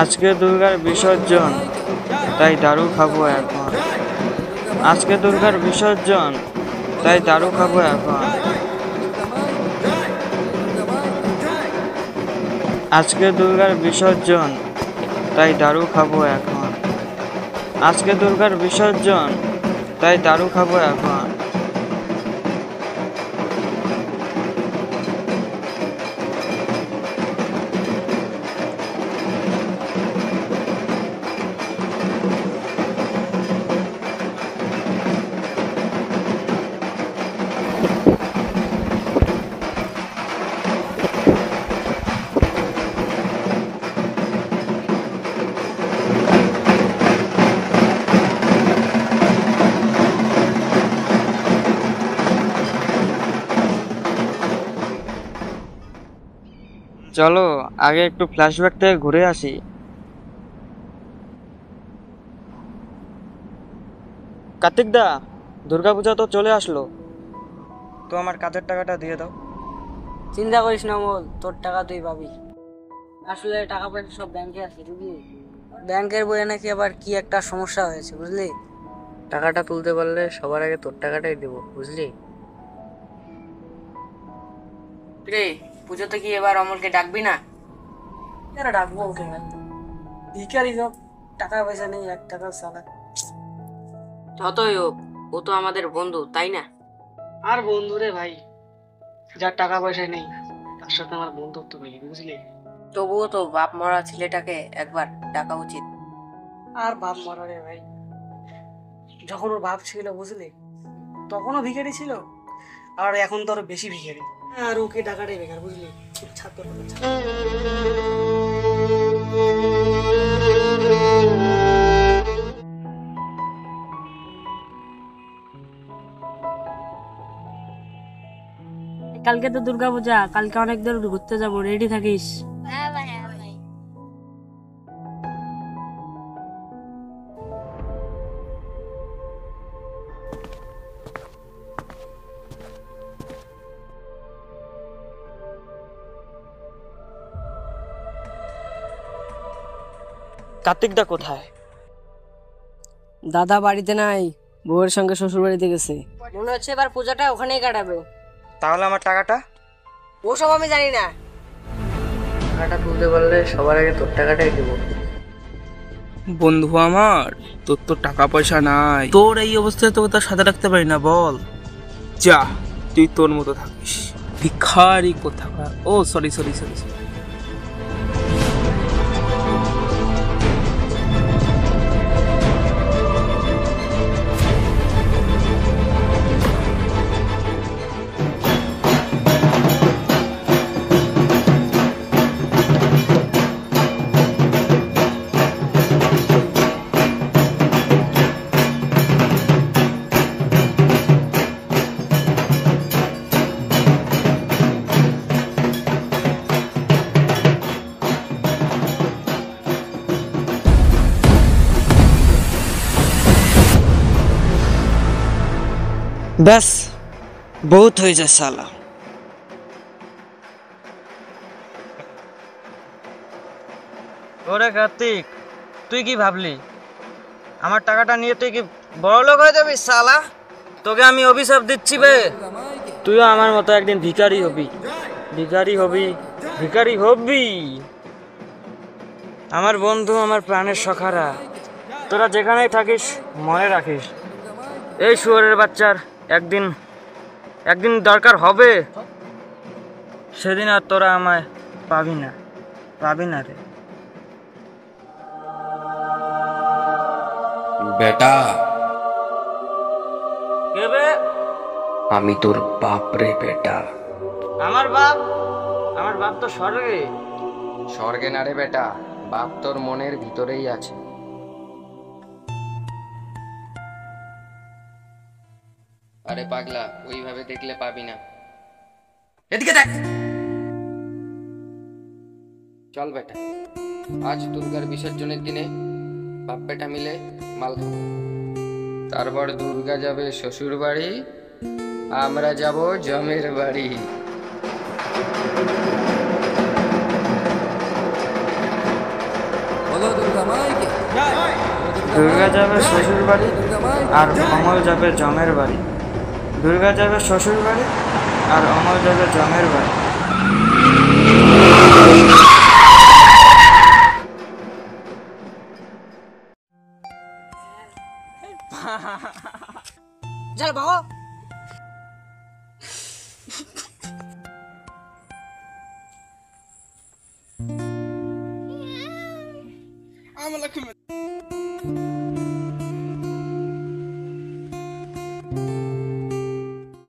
আজকে দুর্গার বিসর্জন, তাই দারু খাবো এখন। আজকে দুর্গার বিসর্জন, তাই দারু খাবো এখন। আজকে দুর্গার বিসর্জন, তাই দারু খাবো এখন। আজকে দুর্গার বিসর্জন, তাই দারু খাবো এখন। চলো আগে একটু ফ্ল্যাশব্যাক থেকে ঘুরে আসি। কার্তিক দা, দুর্গাপূজা তো চলে আসলো, তো আমার কাজের টাকাটা দিয়ে দাও। চিন্তা করিস না মোল, তোর টাকা তুই পাবি। আসলে টাকা পয়সা সব ব্যাংকে আছে বুঝলি। ব্যাংকের বইয়ে নাকি আবার কি একটা সমস্যা হয়েছে বুঝলি। টাকাটা তুলতে পারলে সবার আগে তোর টাকাটাই দেবো বুঝলি। রে পুজোতে কি এবার অমলকে ডাকবি না? কেন ডাকবো ওকে? ভিখারি সব, টাকা পয়সা নেই, 1 টাকা সালা। যতই হোক ও তো আমাদের বন্ধু তাই না? আর বন্ধু রে ভাই, যার টাকা পয়সা নেই তার সাথে আমার বন্ধুত্ব নেই বুঝলি। তবুও তো বাপ মরা ছেলেটাকে একবার ডাকা উচিত। আর বাপ মরা রে ভাই, যখন ওর বাপ ছিল বুঝলি তখনও ভিখারি ছিল, আর এখন তো আরো বেশি ভিখারি। আর ওকে ডাকাটাই বেকার বুঝলি। ছাত্র কালকে তো দুর্গাপূজা, কালকে অনেক দূর ঘুরতে যাবো, রেডি থাকিস। হ্যাঁ ভাই, হ্যাঁ ভাই। কার্তিক দা কোথায়? দাদা বাড়িতে নাই, বউয়ের সঙ্গে শ্বশুর বাড়িতে গেছে। মনে হচ্ছে এবার পূজাটা ওখানেই কাটাবে। তাহলে আমার টাকাটা? ওসব আমি জানি না। টাকাটা তুলতে পারলে সবার আগে তোর টাকাটাই দেবো। বন্ধু আমার, তোর তো টাকা পয়সা নাই, তোর এই অবস্থায় তোকে তার সাথে রাখতে পারি না বল। যা, তুই তোর মতো থাকিস, ভিখারি কোথাকার। ও সরি সরি সরি সরি। ব্যাস, বহুত হয়েছে সালা। ওরে কার্তিক, তুই কি ভাবলি আমার টাকাটা নিয়ে তুই কি বড় লোক হয়ে যাবি সালা? তোকে আমি অভিশাপ দিচ্ছি বে, তুইও আমার মতো একদিন ভিখারি হবি। ভিখারি হবি, ভিখারি হবি। আমার বন্ধু, আমার প্রাণের সখারা, তোরা যেখানেই থাকিস মনে রাখিস, এই শুয়োরের বাচ্চার একদিন একদিন দরকার হবে, সেদিন আর তোরা আমায় পাবি না, পাবি না রে বেটা। কে বে? আমি তোর বাপ রে বেটা। আমার বাপ? আমার বাপ তো স্বর্গে। স্বর্গে না রে বেটা, বাপ তোর মনের ভিতরেই আছে। আরে পাগলা, ওইভাবে দেখলে পাবি না, এদিকে দেখ। চল বেটা, আজ দুর্গার বিসর্জনের দিনে বাপ বেটা মিলে মাল খাবো। তারপর দুর্গা যাবে শ্বশুর বাড়ি, আমরা যাব জমের বাড়ি। দুর্গা যাবে শ্বশুর বাড়ি আর অমল যাবে জমের বাড়ি। দুর্গা যাবে শ্বশুর বাড়ি আর অমল যাবে জমের বাড়ি। চল ভাগো। আমার